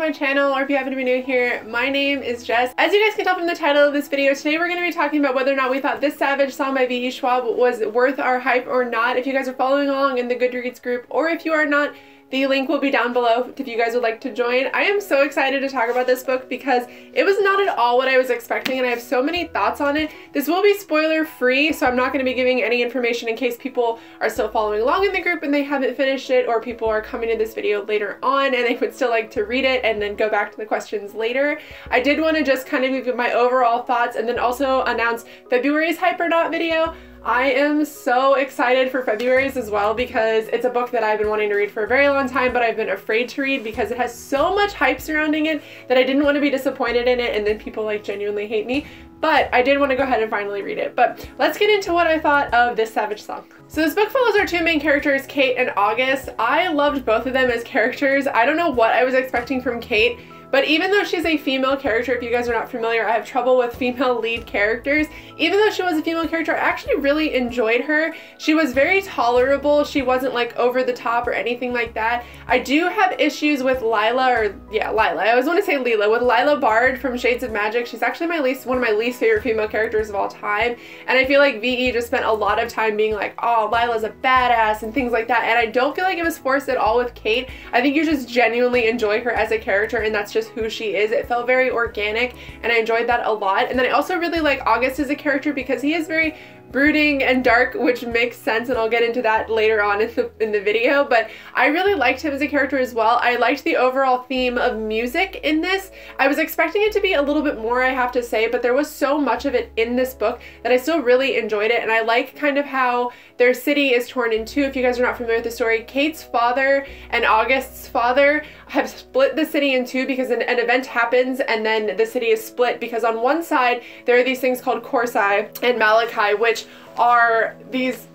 my channel, or if you happen to be new here, my name is Jess. As you guys can tell from the title of this video, today we're going to be talking about whether or not we thought this Savage song by V.E. Schwab was worth our hype or not. If you guys are following along in the Goodreads group, or if you are not, the link will be down below if you guys would like to join. I am so excited to talk about this book because it was not at all what I was expecting, and I have so many thoughts on it. This will be spoiler free, so I'm not going to be giving any information in case people are still following along in the group and they haven't finished it, or people are coming to this video later on and they would still like to read it and then go back to the questions later. I did want to just kind of give my overall thoughts and then also announce February's Hype or Not video. I am so excited for February's as well because it's a book that I've been wanting to read for a very long time, but I've been afraid to read because it has so much hype surrounding it that I didn't want to be disappointed in it and then people like genuinely hate me. But I did want to go ahead and finally read it. But let's get into what I thought of this Savage song. So this book follows our two main characters, Kate and August. I loved both of them as characters. I don't know what I was expecting from Kate, but even though she's a female character, if you guys are not familiar, I have trouble with female lead characters. Even though she was a female character, I actually really enjoyed her. She was very tolerable. She wasn't like over the top or anything like that. I do have issues with Lila, or yeah, Lila. I always want to say Lila. With Lila Bard from Shades of Magic, she's actually one of my least favorite female characters of all time. And I feel like V.E. just spent a lot of time being like, oh, Lila's a badass and things like that. And I don't feel like it was forced at all with Kate. I think you just genuinely enjoy her as a character, and that's just who she is. It felt very organic and I enjoyed that a lot. And then I also really like August as a character because he is very brooding and dark, which makes sense, and I'll get into that later on in the video, but I really liked him as a character as well. I liked the overall theme of music in this. I was expecting it to be a little bit more, I have to say, but there was so much of it in this book that I still really enjoyed it, and I like kind of how their city is torn in two. If you guys are not familiar with the story, Kate's father and August's father have split the city in two because an event happens and then the city is split because on one side there are these things called Corsai and Malachi, which are these,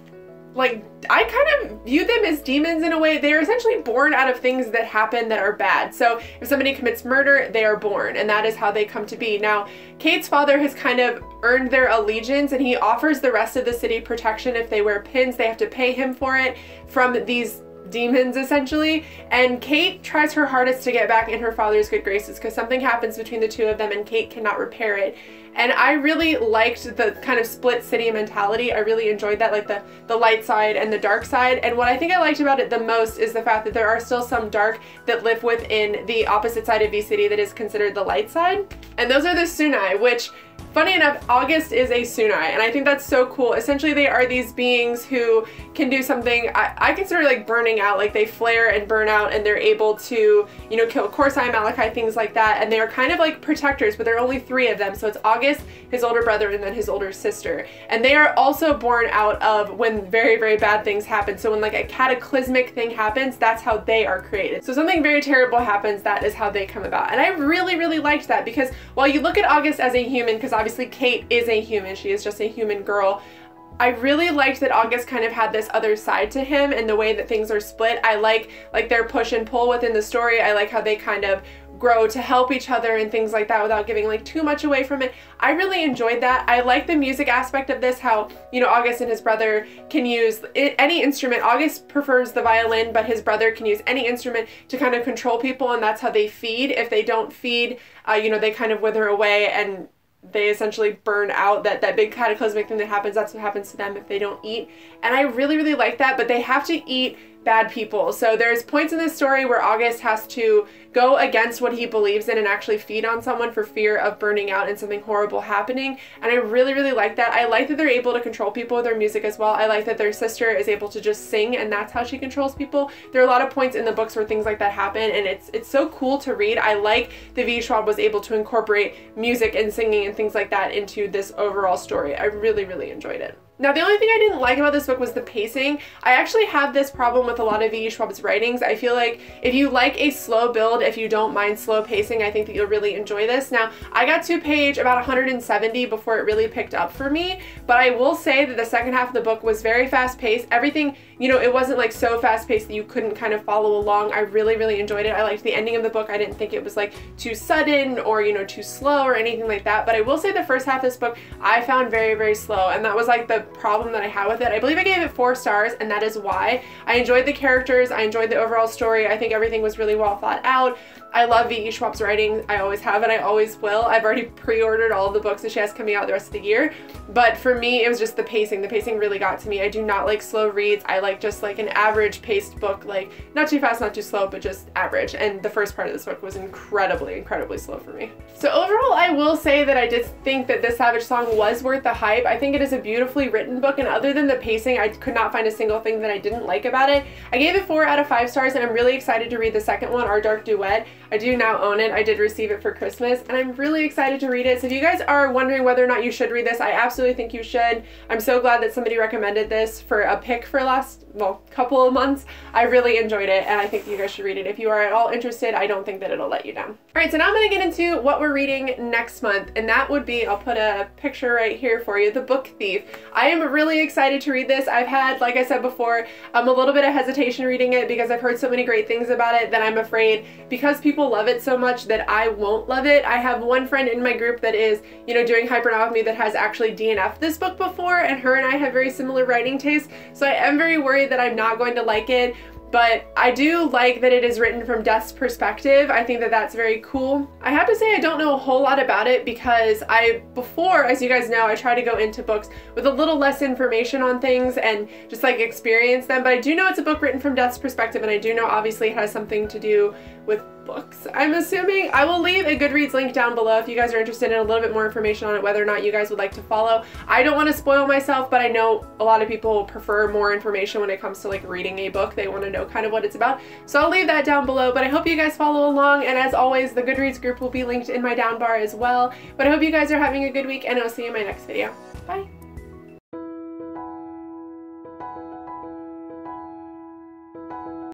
like, I kind of view them as demons in a way. They are essentially born out of things that happen that are bad. So if somebody commits murder, they are born, and that is how they come to be. Now, Kate's father has kind of earned their allegiance, and he offers the rest of the city protection. If they wear pins, they have to pay him for it from these demons essentially, and Kate tries her hardest to get back in her father's good graces because something happens between the two of them and Kate cannot repair it. And I really liked the kind of split city mentality. I really enjoyed that, like the light side and the dark side. And what I think I liked about it the most is the fact that there are still some dark that live within the opposite side of V-City that is considered the light side. And those are the Sunai, which, funny enough, August is a Sunai, and I think that's so cool. Essentially, they are these beings who can do something I consider like burning out, like they flare and burn out, and they're able to, you know, kill Corsai, Malachi, things like that, and they are kind of like protectors, but there are only three of them. So it's August, his older brother, and then his older sister. And they are also born out of when very, very bad things happen. So when like a cataclysmic thing happens, that's how they are created. So something very terrible happens, that is how they come about. And I really, really liked that because while you look at August as a human, because obviously Kate is a human, she is just a human girl, I really liked that August kind of had this other side to him and the way that things are split. I like their push and pull within the story. I like how they kind of grow to help each other and things like that without giving like too much away from it. I really enjoyed that. I like the music aspect of this, how, you know, August and his brother can use any instrument. August prefers the violin, but his brother can use any instrument to kind of control people, and that's how they feed. If they don't feed, you know, they kind of wither away and they essentially burn out. That big cataclysmic thing that happens, that's what happens to them if they don't eat. And I really, really like that, but they have to eat bad people. So there's points in this story where August has to go against what he believes in and actually feed on someone for fear of burning out and something horrible happening. And I really, really like that. I like that they're able to control people with their music as well. I like that their sister is able to just sing and that's how she controls people. There are a lot of points in the books where things like that happen, and it's so cool to read. I like that V.E. Schwab was able to incorporate music and singing and things like that into this overall story. I really, really enjoyed it. Now, the only thing I didn't like about this book was the pacing. I actually have this problem with a lot of V.E. Schwab's writings. I feel like if you like a slow build, if you don't mind slow pacing, I think that you'll really enjoy this. Now, I got to page about 170 before it really picked up for me, but I will say that the second half of the book was very fast paced. Everything, you know, it wasn't like so fast paced that you couldn't kind of follow along. I really, really enjoyed it. I liked the ending of the book. I didn't think it was like too sudden or, you know, too slow or anything like that. But I will say the first half of this book I found very, very slow, and that was like the problem that I had with it. I believe I gave it 4 stars, and that is why. I enjoyed the characters, I enjoyed the overall story, I think everything was really well thought out. I love V.E. Schwab's writing. I always have and I always will. I've already pre-ordered all of the books that she has coming out the rest of the year. But for me, it was just the pacing. The pacing really got to me. I do not like slow reads. I like just like an average paced book, like not too fast, not too slow, but just average. And the first part of this book was incredibly, incredibly slow for me. So overall, I will say that I did think that this Savage Song was worth the hype. I think it is a beautifully written book, and other than the pacing, I could not find a single thing that I didn't like about it. I gave it 4 out of 5 stars, and I'm really excited to read the second one, Our Dark Duet. I do now own it. I did receive it for Christmas, and I'm really excited to read it. So if you guys are wondering whether or not you should read this, I absolutely think you should. I'm so glad that somebody recommended this for a pick for last, well, couple of months. I really enjoyed it, and I think you guys should read it. If you are at all interested, I don't think that it'll let you down. All right, so now I'm gonna get into what we're reading next month, and that would be, I'll put a picture right here for you, The Book Thief. I am really excited to read this. I've had, like I said before, a little bit of hesitation reading it because I've heard so many great things about it that I'm afraid because people love it so much that I won't love it. I have one friend in my group that is, you know, doing Hypernaut with me that has actually DNF'd this book before, and her and I have very similar writing tastes, so I am very worried that I'm not going to like it. But I do like that it is written from Death's perspective. I think that that's very cool. I have to say I don't know a whole lot about it because before, as you guys know, I try to go into books with a little less information on things and just like experience them. But I do know it's a book written from Death's perspective, and I do know obviously it has something to do with books, I'm assuming. I will leave a Goodreads link down below if you guys are interested in a little bit more information on it, whether or not you guys would like to follow. I don't want to spoil myself, but I know a lot of people prefer more information when it comes to like reading a book. They want to know kind of what it's about. So I'll leave that down below, but I hope you guys follow along, and as always, the Goodreads group will be linked in my down bar as well. But I hope you guys are having a good week, and I'll see you in my next video. Bye!